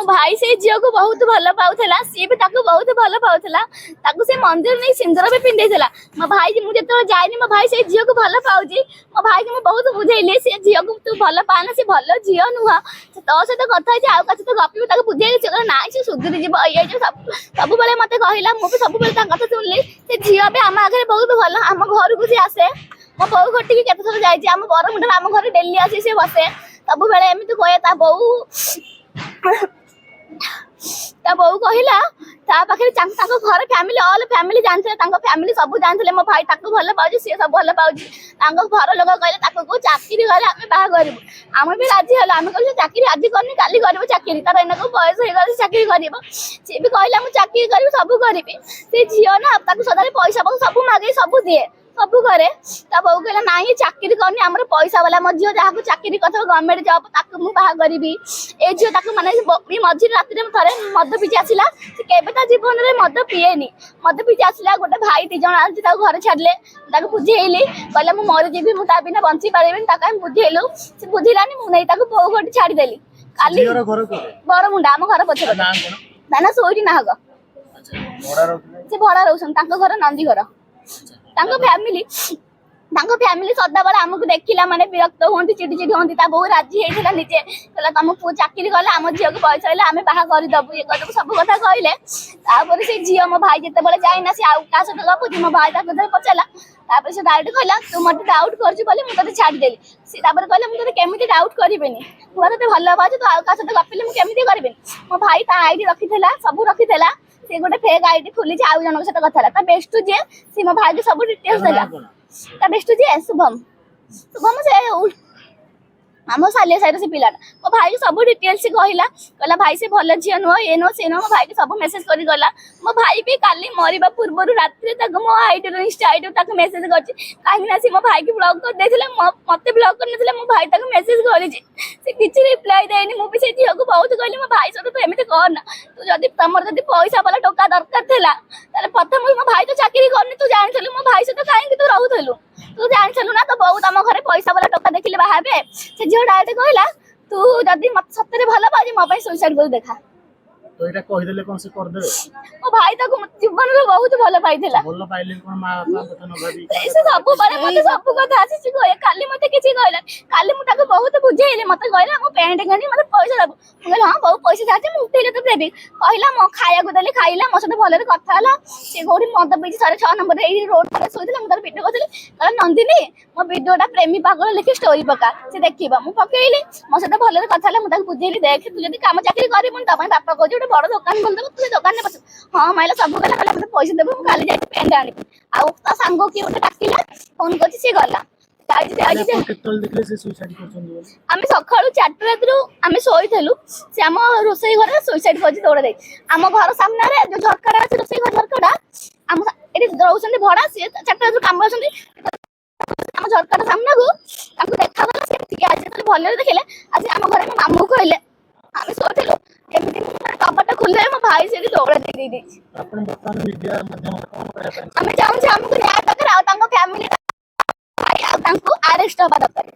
मो भाई से झील को बहुत भल पाला सी भी बहुत भल पाला से मंदिर नहीं सिंदूर भी पिंधेला मो भाई मुझे जाए मो भाई से झील को भल पाऊँगी मो भाई को बहुत बुझेली से झील को तू भल पाना सी भल झील नुह तो सहित कथा आउ सहित गपी बुझे ना सी सुधरी जीव ये सब मत कहला मुझे सब कथा शुणिली से झील भी आम आगे बहुत भल आम घर को सी आसे मो बो घटी के थर जाइए आम बरमुंडा आम घर डेली आसी सी बसे सब बेले एमती कहे ता बो कहला पाखे घर फैमिली ऑल फैमिली जानते फैमिली सब जानते मो भाई भल पाऊँ सी सब भल पाऊँ घर लोग कहले चाकरी गले आम बाहा करूँ आम भी राजी हल आम कह चाकरी आज करनी काली कर चाकरी तार एना बयस हो गला चाकरी कर सी भी कहला मुझे चाकरी करी सब करी से झील ना सदा पैसा सब मागे सब दिए सब करे बो कहला ना चाकरी करनी आम पैसा वाला मो झील जहाँ चाकरी कर गवर्नमेंट जॉब बाहा करी ए झील मैंने मझे रात थे मद पीछे आसला के जीवन में मद पीएनि मद पीछे आसला गोटे भाई दीज आज घर छाड़े बुझेली कहला मुझे मरीजी मुझे बिना बंची पारे बुझेलु से बुझिलानी मुझे बो गोटे छाड़देली काली बरमुंडा आम घर पछे ना सोईटी नाहक से भड़ा रोशन घर नंदी घर फैमिली सदा बेले आमको देखला माने विरक्त होती चिड़ी चिड़ी होती बहु राजी होता निजे कहला तुम पु चाकरी कले आम झील को पैसा आम बाहा करदेबू ये करदेबू सब कथा कहले से झील मो भाई जिते बड़े जाइना सी आउ क्या सहित गपुची मो भाई पचारा से डायरेक्ट कहला तू मत डाउट कर छाड़देली सी कहले मुझे केमी डाउट करें मुझे भल पाच तो आउ क्या सहित गपिली मुझे करें मो भाई आईडी रखी सब रखी से गोटे फेक आईडी खोली आउ जन सहित कथा बेस्ट जी सी मो भाई सब डिटेल्स देला बेस्ट जी शुभम शुभम से आम सालिया साइड से पिला मो भाई सब डिटेल्स कहला कहला भाई से भल झी नुह ये नुह से नुह मो भाई सब मेसेज कर गला मो भाई भी काली मरवा पूर्व रात मो आईडी इंस्टा आईडी मेसेज कर मो भाई की ब्लॉक कर देथिले मते ब्लॉक कर मो भाई मेसेज कर रिप्लाई देनी मुझे से झील को बहुत कहली मो भाई सहित तू एमती करना तू जब तुम जब पैसा वाला टका दरकार था प्रथम मो भाई तो चाकरी करनी तू जानी मो भाई सहित कहीं तू रोलु तू जानी ना तो बहुत आम घर पैसा वाला टका देखिले बाहे से झील डायरेक्ट कहला तू जदि मत सतरे भल पाजी मो सुइसाइड कर देखा तो एटा कहि देले कोन से कर देबे मो भाई तक जीवन में बहुत भल पाइथिला भल पाइले कोन मां बाप पता न भाबी से सब बारे मते सब कथा आसी कहे काली मते किछि कहला काली मु ताको बहुत बुझेइले मते कहला मो पेंट गनी मते पैसा दबो कहला हां बहुत पैसा जाचे मु उठेले तो देबी कहला मो खाया को देले खाइला मो सते भलरे कथा हला से गोडी मद बीच 6 नंबर ए रोड पर सोइथिला मु तार वीडियो करथिले कहला नंदिनी मो वीडियोटा प्रेमी पागल लिखि स्टोरी पका से देखिबा मु पकेइली मो सते भलरे कथा हला मु ताको बुझेइली देख तू जदी काम चाकरी करिबुन त बापा कहू बड़ दुकान खोल देबो तू दुकान में बस हाँ माइला सब गला कहला मते पैसा देबो मु काली जाई पेंट आनी आ ता सांगो की ओटे डाकिला फोन करछि से गला आज केतल देखले से सुसाइड करछन बोल आमे सखाळू 4 रातरू आमे सोइथलु से हम रोसई घर सुसाइड करछि दौड़ दे हम घर सामने रे जो झरकाडा আছে रोसई घर झरकाडा हम एटी रहउछन भड़ा से 4 रातरू काम करछन हम झरकाडा सामने को ताको देखा गला से ठीक आज तो भले देखले आज हम घर में मामू कहले आमे सोइथलु एमती कपटा खुले मो भाई से दौड़ दे दे अपन बर्तमान मीडिया माध्यम कोन करे आमे चाहू हमको न्याय दरकार आ तांको फैमिली आ तांको अरेस्ट होबा दरकार।